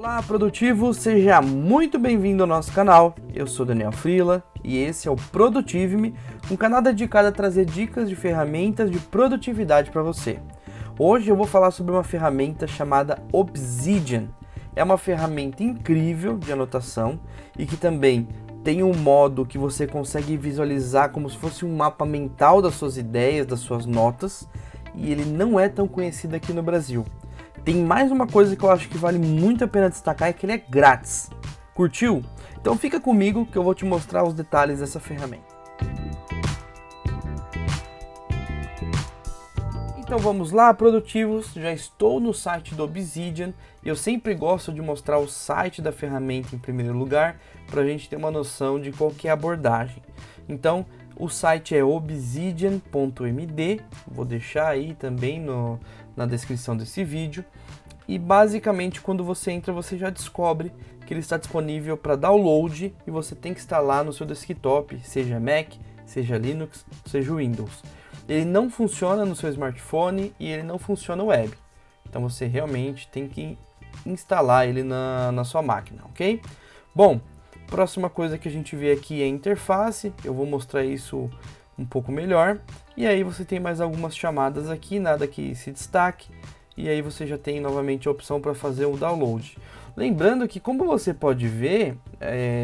Olá, produtivo! Seja muito bem-vindo ao nosso canal. Eu sou Daniel Freela e esse é o Produtive-me, um canal dedicado a trazer dicas de ferramentas de produtividade para você. Hoje eu vou falar sobre uma ferramenta chamada Obsidian. É uma ferramenta incrível de anotação e que também tem um modo que você consegue visualizar como se fosse um mapa mental das suas ideias, das suas notas, e ele não é tão conhecido aqui no Brasil. Tem mais uma coisa que eu acho que vale muito a pena destacar, é que ele é grátis. Curtiu? Então fica comigo que eu vou te mostrar os detalhes dessa ferramenta. Então vamos lá, produtivos, já estou no site do Obsidian. Eu sempre gosto de mostrar o site da ferramenta em primeiro lugar, para a gente ter uma noção de qual que é a abordagem. Então o site é obsidian.md, vou deixar aí também na descrição desse vídeo. E basicamente quando você entra você já descobre que ele está disponível para download e você tem que instalar no seu desktop, seja Mac, seja Linux, seja Windows. Ele não funciona no seu smartphone e ele não funciona web. Então você realmente tem que instalar ele na sua máquina, ok? Bom, próxima coisa que a gente vê aqui é a interface. Eu vou mostrar isso um pouco melhor. E aí você tem mais algumas chamadas aqui, nada que se destaque. E aí você já tem novamente a opção para fazer o download. Lembrando que, como você pode ver,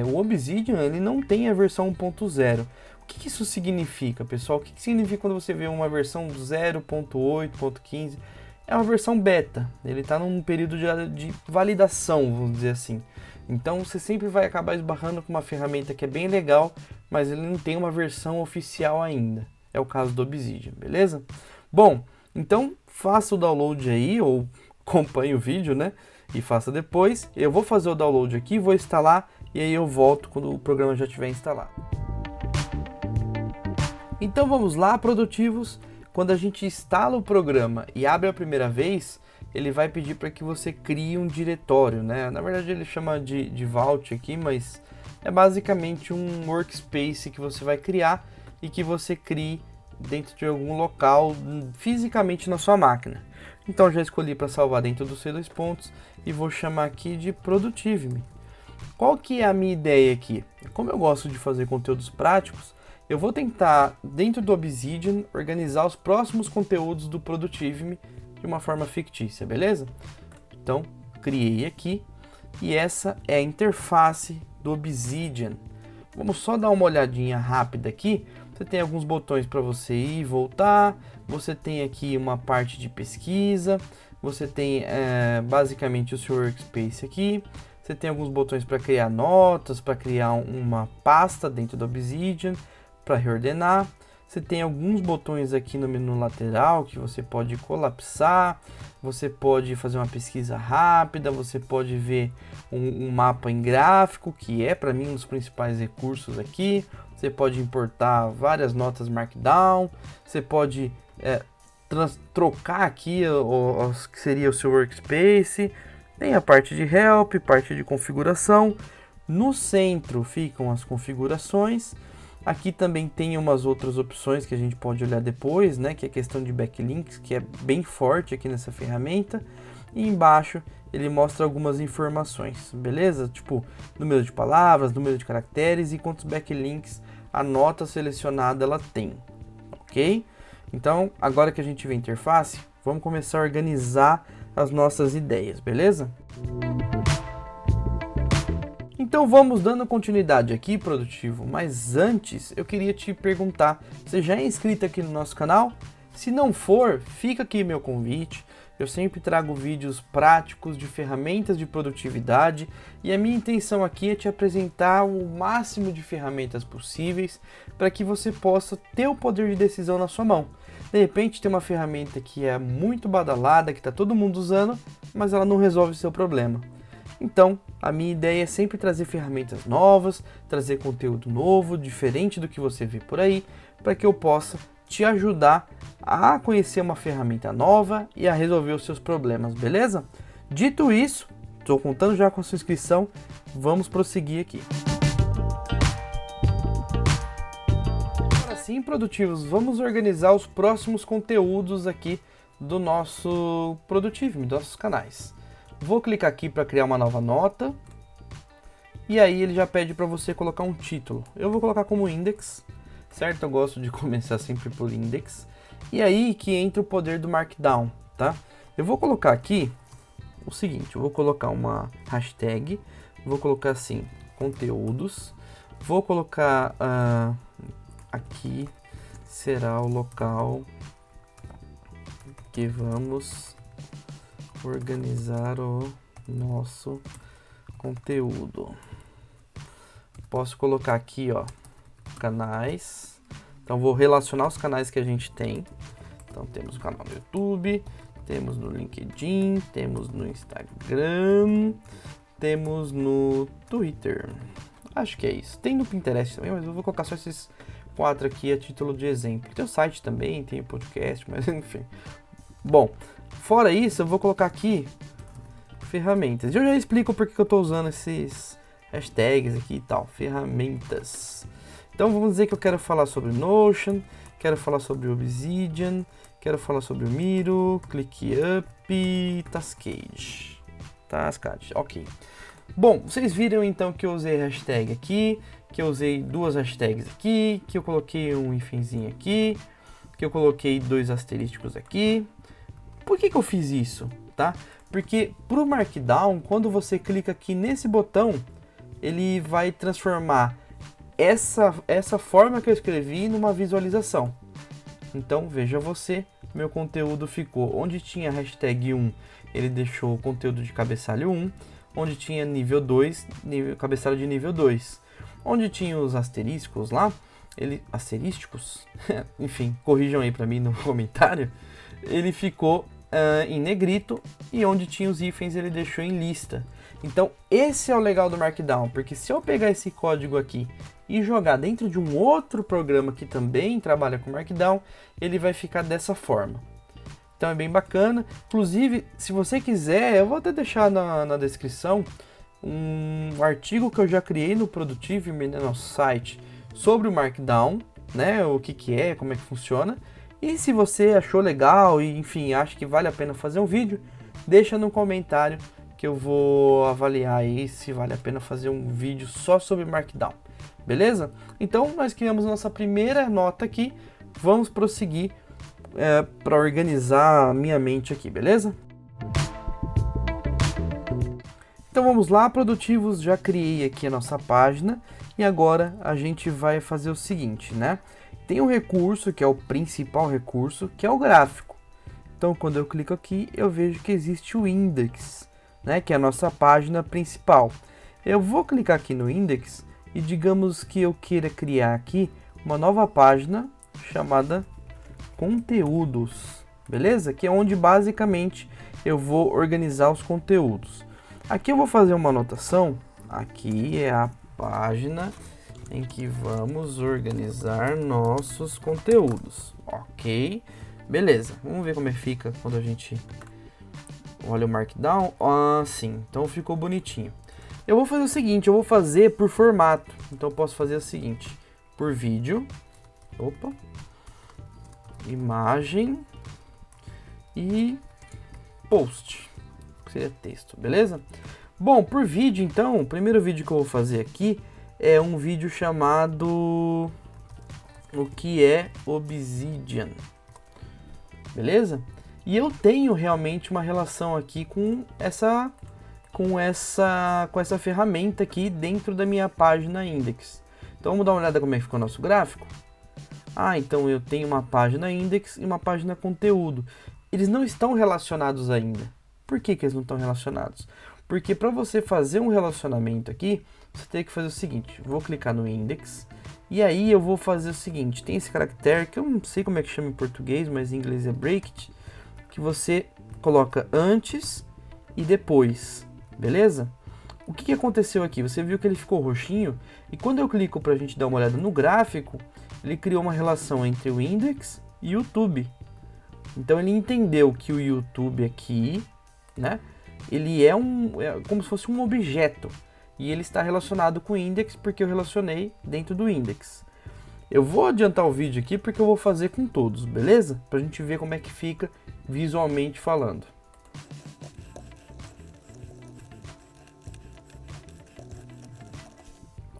o Obsidian ele não tem a versão 1.0. O que isso significa, pessoal? O que significa quando você vê uma versão 0.8.15? É uma versão beta, ele está num período de validação, vamos dizer assim. Então você sempre vai acabar esbarrando com uma ferramenta que é bem legal, mas ele não tem uma versão oficial ainda. É o caso do Obsidian, beleza? Bom, então faça o download aí, ou acompanhe o vídeo, né? E faça depois. Eu vou fazer o download aqui, vou instalar e aí eu volto quando o programa já estiver instalado. Então vamos lá, produtivos. Quando a gente instala o programa e abre a primeira vez, ele vai pedir para que você crie um diretório, né? Na verdade ele chama de vault aqui, mas é basicamente um workspace que você vai criar e que você crie dentro de algum local fisicamente na sua máquina. Então já escolhi para salvar dentro dos C2 pontos e vou chamar aqui de Produtive-me. Qual que é a minha ideia aqui? Como eu gosto de fazer conteúdos práticos, eu vou tentar, dentro do Obsidian, organizar os próximos conteúdos do Produtive-me de uma forma fictícia, beleza? Então, criei aqui e essa é a interface do Obsidian. Vamos só dar uma olhadinha rápida aqui. Você tem alguns botões para você ir e voltar, você tem aqui uma parte de pesquisa, você tem basicamente o seu workspace aqui, você tem alguns botões para criar notas, para criar uma pasta dentro do Obsidian, para reordenar. Você tem alguns botões aqui no menu lateral que você pode colapsar, você pode fazer uma pesquisa rápida, você pode ver um mapa em gráfico, que é para mim um dos principais recursos aqui. Você pode importar várias notas Markdown, você pode trocar aqui o que seria o seu workspace. Tem a parte de help, parte de configuração. No centro ficam as configurações. Aqui também tem umas outras opções que a gente pode olhar depois, né? Que é a questão de backlinks, que é bem forte aqui nessa ferramenta. E embaixo ele mostra algumas informações, beleza? Tipo, número de palavras, número de caracteres e quantos backlinks a nota selecionada ela tem, ok? Então, agora que a gente vê a interface, vamos começar a organizar as nossas ideias, beleza? Então vamos dando continuidade aqui, produtivo, mas antes eu queria te perguntar, você já é inscrito aqui no nosso canal? Se não for, fica aqui meu convite. Eu sempre trago vídeos práticos de ferramentas de produtividade e a minha intenção aqui é te apresentar o máximo de ferramentas possíveis para que você possa ter o poder de decisão na sua mão. De repente tem uma ferramenta que é muito badalada, que está todo mundo usando, mas ela não resolve o seu problema. Então, a minha ideia é sempre trazer ferramentas novas, trazer conteúdo novo, diferente do que você vê por aí, para que eu possa te ajudar a conhecer uma ferramenta nova e a resolver os seus problemas, beleza? Dito isso, estou contando já com a sua inscrição, vamos prosseguir aqui. Agora sim, produtivos, vamos organizar os próximos conteúdos aqui do nosso Produtive-me, dos nossos canais. Vou clicar aqui para criar uma nova nota. E aí ele já pede para você colocar um título. Eu vou colocar como index, certo? Eu gosto de começar sempre por index. E aí que entra o poder do Markdown, tá? Eu vou colocar aqui o seguinte, eu vou colocar uma hashtag, vou colocar assim, conteúdos, vou colocar aqui será o local que vamos organizar o nosso conteúdo. Posso colocar aqui, ó, canais. Então vou relacionar os canais que a gente tem. Então temos o canal no YouTube, temos no LinkedIn, temos no Instagram, temos no Twitter. Acho que é isso. Tem no Pinterest também, mas eu vou colocar só esses 4 aqui a título de exemplo. Tem o site também, tem o podcast, mas enfim. Bom, fora isso, eu vou colocar aqui ferramentas. Eu já explico porque que eu estou usando esses hashtags aqui e tal. Ferramentas. Então vamos dizer que eu quero falar sobre Notion, quero falar sobre Obsidian, quero falar sobre o Miro, ClickUp e Taskade. Ok. Bom, vocês viram então que eu usei hashtag aqui, que eu usei 2 hashtags aqui, que eu coloquei um hífenzinho aqui, que eu coloquei 2 asterísticos aqui. Por que eu fiz isso, tá? Porque para o Markdown, quando você clica aqui nesse botão, ele vai transformar essa forma que eu escrevi numa visualização. Então veja você, meu conteúdo ficou onde tinha hashtag 1, ele deixou o conteúdo de cabeçalho 1, onde tinha nível 2, cabeçalho de nível 2. Onde tinha os asterísticos lá, asterísticos, enfim, corrijam aí para mim no comentário, ele ficou em negrito, e onde tinha os hífens ele deixou em lista. Então esse é o legal do Markdown, porque se eu pegar esse código aqui e jogar dentro de um outro programa que também trabalha com Markdown, ele vai ficar dessa forma. Então é bem bacana. Inclusive, se você quiser, eu vou até deixar na descrição um artigo que eu já criei no Produtive, no nosso site, sobre o Markdown, né? O que é, como é que funciona. E se você achou legal e, enfim, acha que vale a pena fazer um vídeo, deixa no comentário que eu vou avaliar aí se vale a pena fazer um vídeo só sobre Markdown. Beleza? Então, nós criamos nossa primeira nota aqui. Vamos prosseguir para organizar a minha mente aqui, beleza? Então vamos lá, produtivos, já criei aqui a nossa página e agora a gente vai fazer o seguinte, né? Tem um recurso que é o principal recurso, que é o gráfico. Então quando eu clico aqui, eu vejo que existe o index, né? Que é a nossa página principal. Eu vou clicar aqui no index e digamos que eu queira criar aqui uma nova página chamada conteúdos, beleza? Que é onde basicamente eu vou organizar os conteúdos. Aqui eu vou fazer uma anotação, aqui é a página em que vamos organizar nossos conteúdos, ok? Beleza, vamos ver como é que fica quando a gente olha o Markdown. Sim, então ficou bonitinho. Eu vou fazer o seguinte, eu vou fazer por formato, então eu posso fazer o seguinte, por vídeo, imagem e post, que seria texto, beleza? Bom, por vídeo então, o primeiro vídeo que eu vou fazer aqui é um vídeo chamado o que é Obsidian, beleza? E eu tenho realmente uma relação aqui com essa ferramenta aqui dentro da minha página index. Então vamos dar uma olhada como é que ficou o nosso gráfico. Então eu tenho uma página index e uma página conteúdo. Eles não estão relacionados ainda. Por que eles não estão relacionados? Porque para você fazer um relacionamento aqui, você tem que fazer o seguinte. Vou clicar no index e aí eu vou fazer o seguinte. Tem esse caractere que eu não sei como é que chama em português, mas em inglês é bracket, que você coloca antes e depois, beleza? O que aconteceu aqui? Você viu que ele ficou roxinho e quando eu clico para a gente dar uma olhada no gráfico, ele criou uma relação entre o index e o YouTube. Então ele entendeu que o YouTube aqui, né, ele é como se fosse um objeto e ele está relacionado com o index porque eu relacionei dentro do index. Eu vou adiantar o vídeo aqui porque eu vou fazer com todos, beleza? Para a gente ver como é que fica visualmente falando.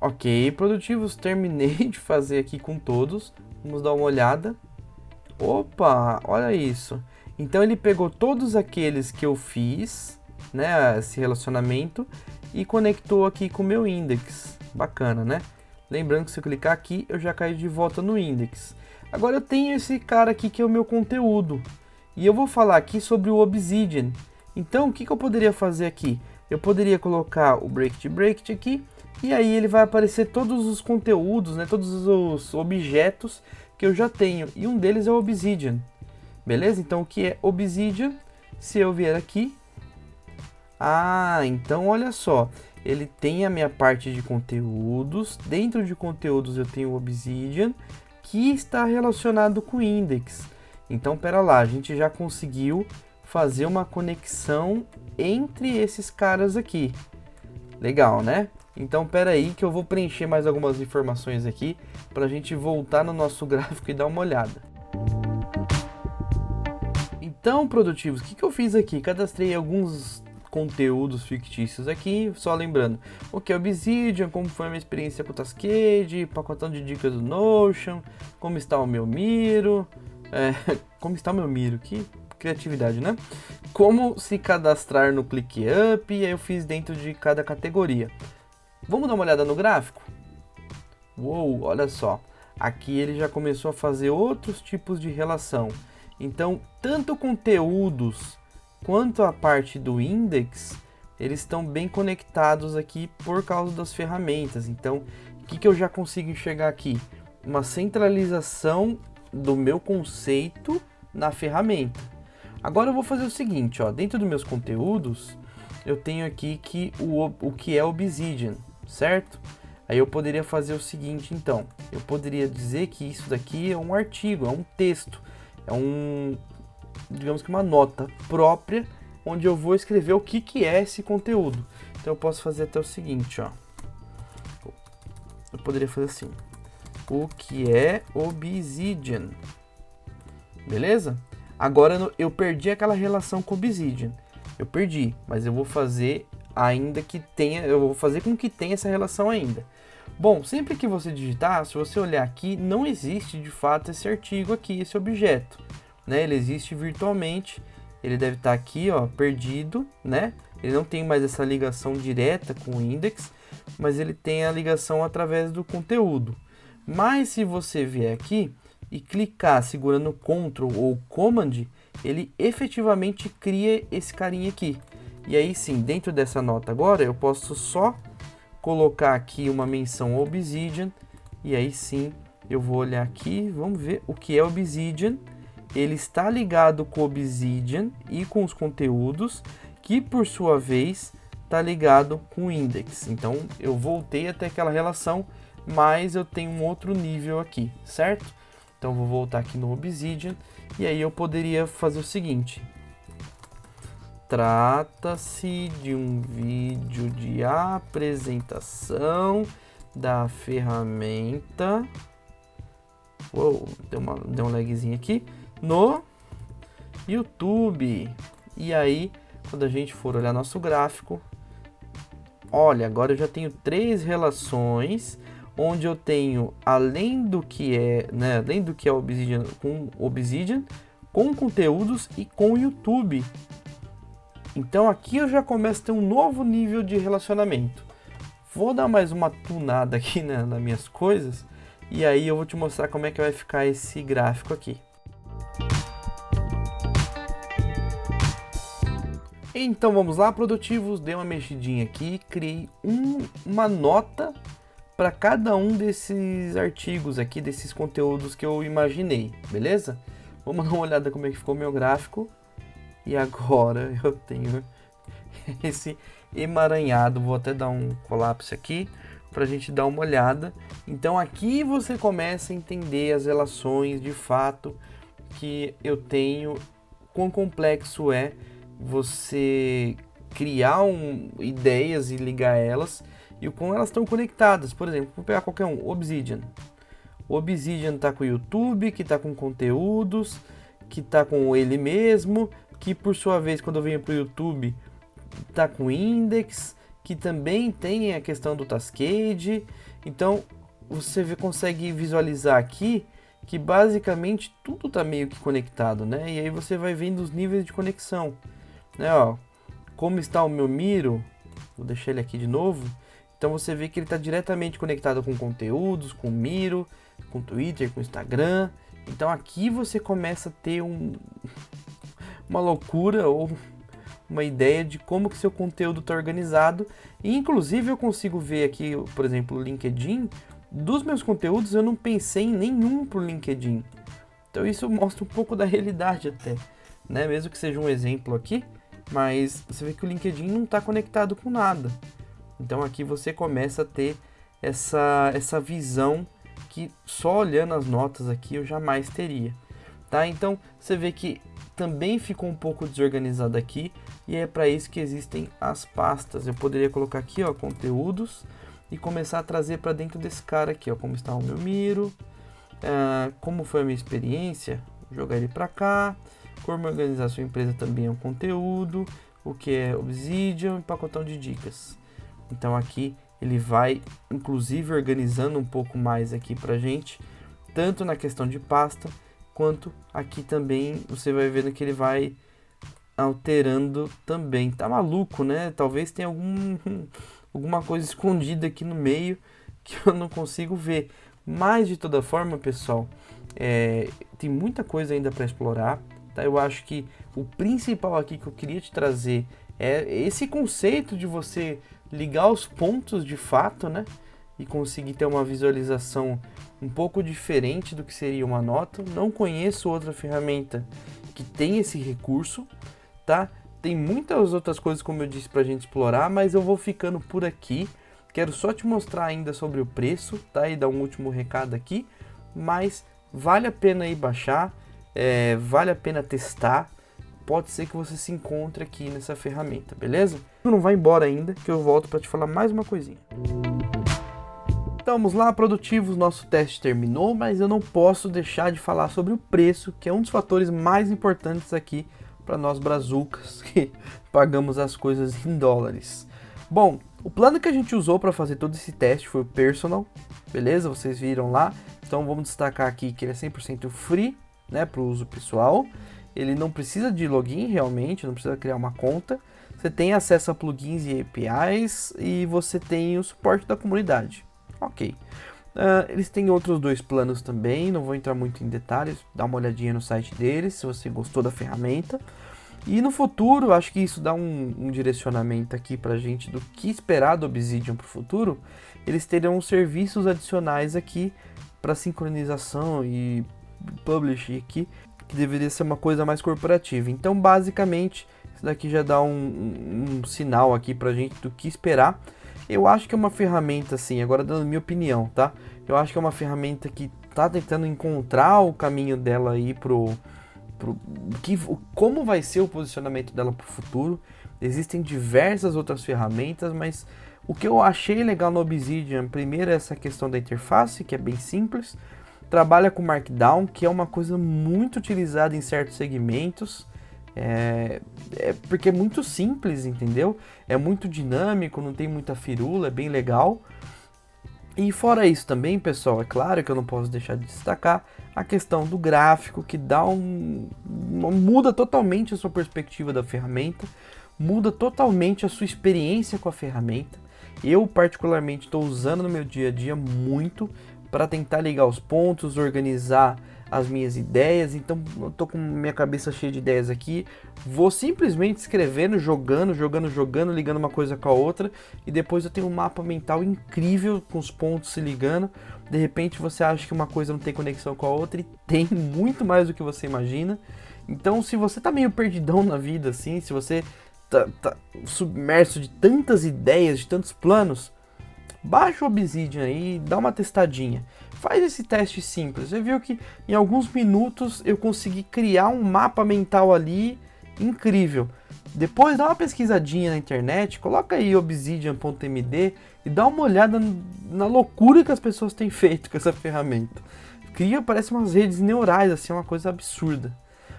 Ok, produtivos, terminei de fazer aqui com todos. Vamos dar uma olhada. Opa, olha isso. Então ele pegou todos aqueles que eu fiz, né, esse relacionamento, e conectou aqui com o meu index. Bacana, né? Lembrando que se eu clicar aqui, eu já caio de volta no index. Agora eu tenho esse cara aqui que é o meu conteúdo. E eu vou falar aqui sobre o Obsidian. Então, o que eu poderia fazer aqui? Eu poderia colocar o Break aqui, e aí ele vai aparecer todos os conteúdos, né, todos os objetos que eu já tenho. E um deles é o Obsidian. Beleza? Então, o que é Obsidian? Se eu vier aqui... então olha só. Ele tem a minha parte de conteúdos. Dentro de conteúdos eu tenho o Obsidian, que está relacionado com o index. Então, pera lá, a gente já conseguiu fazer uma conexão entre esses caras aqui. Legal, né? Então, pera aí que eu vou preencher mais algumas informações aqui para a gente voltar no nosso gráfico e dar uma olhada. Então, produtivos, o que eu fiz aqui? Cadastrei alguns conteúdos fictícios aqui, só lembrando o que é Obsidian, como foi a minha experiência com o Taskade, pacotão de dicas do Notion, como está o meu Miro, como está o meu Miro, que criatividade, né? Como se cadastrar no ClickUp, e aí eu fiz dentro de cada categoria. Vamos dar uma olhada no gráfico? Uou, olha só, aqui ele já começou a fazer outros tipos de relação. Então, tanto conteúdos quanto a parte do index, eles estão bem conectados aqui por causa das ferramentas. Então, o que eu já consigo enxergar aqui? Uma centralização do meu conceito na ferramenta. Agora eu vou fazer o seguinte, ó, dentro dos meus conteúdos, eu tenho aqui que o que é Obsidian, certo? Aí eu poderia fazer o seguinte, então, eu poderia dizer que isso daqui é um artigo, é um texto, é digamos que uma nota própria, onde eu vou escrever o que é esse conteúdo. Então eu posso fazer até o seguinte, ó. Eu poderia fazer assim, o que é Obsidian, beleza? Agora eu perdi aquela relação com Obsidian, eu perdi, mas eu vou fazer ainda que tenha, eu vou fazer com que tenha essa relação ainda. Bom, sempre que você digitar, se você olhar aqui, não existe de fato esse artigo aqui, esse objeto, né? Ele existe virtualmente, ele deve estar aqui, ó, perdido, né? Ele não tem mais essa ligação direta com o index, mas ele tem a ligação através do conteúdo. Mas se você vier aqui e clicar segurando Ctrl ou Command, ele efetivamente cria esse carinha aqui. E aí sim, dentro dessa nota agora, eu posso só colocar aqui uma menção Obsidian, e aí sim, eu vou olhar aqui, vamos ver o que é Obsidian. Ele está ligado com Obsidian e com os conteúdos, que por sua vez está ligado com o index. Então eu voltei até aquela relação, mas eu tenho um outro nível aqui, certo? Então vou voltar aqui no Obsidian, e aí eu poderia fazer o seguinte: trata-se de um vídeo de apresentação da ferramenta. Uou, deu um lagzinho aqui no YouTube. E aí, quando a gente for olhar nosso gráfico, olha, agora eu já tenho 3 relações, onde eu tenho, além do que é Obsidian, com conteúdos e com YouTube. Então aqui eu já começo a ter um novo nível de relacionamento. Vou dar mais uma tunada aqui nas minhas coisas, e aí eu vou te mostrar como é que vai ficar esse gráfico aqui. Então vamos lá, produtivos, dei uma mexidinha aqui, criei uma nota para cada um desses artigos aqui, desses conteúdos que eu imaginei, beleza? Vamos dar uma olhada como é que ficou o meu gráfico. E agora eu tenho esse emaranhado, vou até dar um colapso aqui para a gente dar uma olhada. Então aqui você começa a entender as relações de fato que eu tenho, quão complexo é você criar ideias e ligar elas e o quão elas estão conectadas. Por exemplo, vou pegar qualquer um, Obsidian. O Obsidian está com o YouTube, que está com conteúdos, que está com ele mesmo, que por sua vez, quando eu venho para o YouTube, está com index, que também tem a questão do Tascade. Então você consegue visualizar aqui que basicamente tudo está meio que conectado, né? E aí você vai vendo os níveis de conexão, né? Ó, como está o meu Miro, vou deixar ele aqui de novo. Então você vê que ele está diretamente conectado com conteúdos, com Miro, com Twitter, com Instagram. Então aqui você começa a ter uma loucura ou uma ideia de como que seu conteúdo está organizado. E inclusive eu consigo ver aqui, por exemplo, o LinkedIn. Dos meus conteúdos eu não pensei em nenhum para o LinkedIn. Então isso mostra um pouco da realidade até, né? Mesmo que seja um exemplo aqui, mas você vê que o LinkedIn não está conectado com nada. Então aqui você começa a ter essa visão que só olhando as notas aqui eu jamais teria, tá? Então você vê que também ficou um pouco desorganizado aqui, e é para isso que existem as pastas. Eu poderia colocar aqui, ó, conteúdos, e começar a trazer para dentro desse cara aqui, ó, como está o meu Miro, como foi a minha experiência, jogar ele para cá, como organizar sua empresa também é um conteúdo, o que é Obsidian, pacotão de dicas. Então aqui ele vai inclusive organizando um pouco mais aqui pra gente, tanto na questão de pasta, quanto aqui também você vai vendo que ele vai alterando também. Tá maluco, né? Talvez tenha alguma coisa escondida aqui no meio que eu não consigo ver. Mas de toda forma, pessoal, tem muita coisa ainda para explorar, tá? Eu acho que o principal aqui que eu queria te trazer é esse conceito de você ligar os pontos de fato, né? E conseguir ter uma visualização um pouco diferente do que seria uma nota. Não conheço outra ferramenta que tem esse recurso, tá? Tem muitas outras coisas, como eu disse, pra gente explorar, mas eu vou ficando por aqui. Quero só te mostrar ainda sobre o preço, tá? E dar um último recado aqui, mas vale a pena aí baixar, vale a pena testar. Pode ser que você se encontre aqui nessa ferramenta, beleza? Não vai embora ainda, que eu volto para te falar mais uma coisinha. Então vamos lá, produtivos, nosso teste terminou, mas eu não posso deixar de falar sobre o preço, que é um dos fatores mais importantes aqui para nós brazucas, que pagamos as coisas em dólares. Bom, o plano que a gente usou para fazer todo esse teste foi o Personal, beleza? Vocês viram lá. Então vamos destacar aqui que ele é 100% free, né, para o uso pessoal. Ele não precisa de login realmente, não precisa criar uma conta. Você tem acesso a plugins e APIs e você tem o suporte da comunidade. Ok. Eles têm outros 2 planos também, não vou entrar muito em detalhes, dá uma olhadinha no site deles se você gostou da ferramenta. E no futuro, acho que isso dá um direcionamento aqui pra gente do que esperar do Obsidian pro futuro. Eles terão serviços adicionais aqui para sincronização e publish aqui, que deveria ser uma coisa mais corporativa. Então, basicamente, isso daqui já dá um sinal aqui pra gente do que esperar. Eu acho que é uma ferramenta, assim, agora dando minha opinião, tá? Eu acho que é uma ferramenta que tá tentando encontrar o caminho dela aí como vai ser o posicionamento dela pro futuro. Existem diversas outras ferramentas, mas o que eu achei legal no Obsidian, primeiro é essa questão da interface, que é bem simples. Trabalha com Markdown, que é uma coisa muito utilizada em certos segmentos. Porque é muito simples, entendeu? É muito dinâmico, não tem muita firula, é bem legal. E fora isso também, pessoal, é claro que eu não posso deixar de destacar a questão do gráfico, que muda totalmente a sua perspectiva da ferramenta, muda totalmente a sua experiência com a ferramenta. Eu particularmente estou usando no meu dia a dia muito para tentar ligar os pontos, organizar as minhas ideias. Então eu tô com minha cabeça cheia de ideias aqui, vou simplesmente escrevendo, jogando, ligando uma coisa com a outra, e depois eu tenho um mapa mental incrível com os pontos se ligando. De repente você acha que uma coisa não tem conexão com a outra, e tem muito mais do que você imagina. Então se você tá meio perdidão na vida assim, se você tá submerso de tantas ideias, de tantos planos, baixa o Obsidian aí, dá uma testadinha. Faz esse teste simples. Você viu que em alguns minutos eu consegui criar um mapa mental ali incrível. Depois dá uma pesquisadinha na internet, coloca aí obsidian.md e dá uma olhada na loucura que as pessoas têm feito com essa ferramenta. Parece umas redes neurais, assim, uma coisa absurda.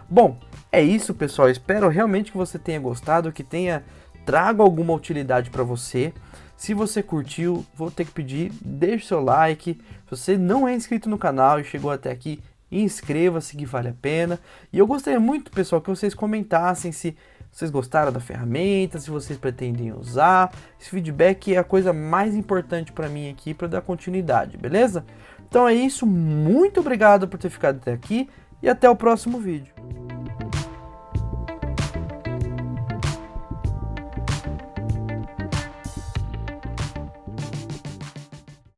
Bom, é isso, pessoal. Espero realmente que você tenha gostado, que tenha trago alguma utilidade para você. Se você curtiu, vou ter que pedir, deixe seu like. Se você não é inscrito no canal e chegou até aqui, inscreva-se que vale a pena. E eu gostaria muito, pessoal, que vocês comentassem se vocês gostaram da ferramenta, se vocês pretendem usar. Esse feedback é a coisa mais importante para mim aqui, para dar continuidade, beleza? Então é isso, muito obrigado por ter ficado até aqui e até o próximo vídeo.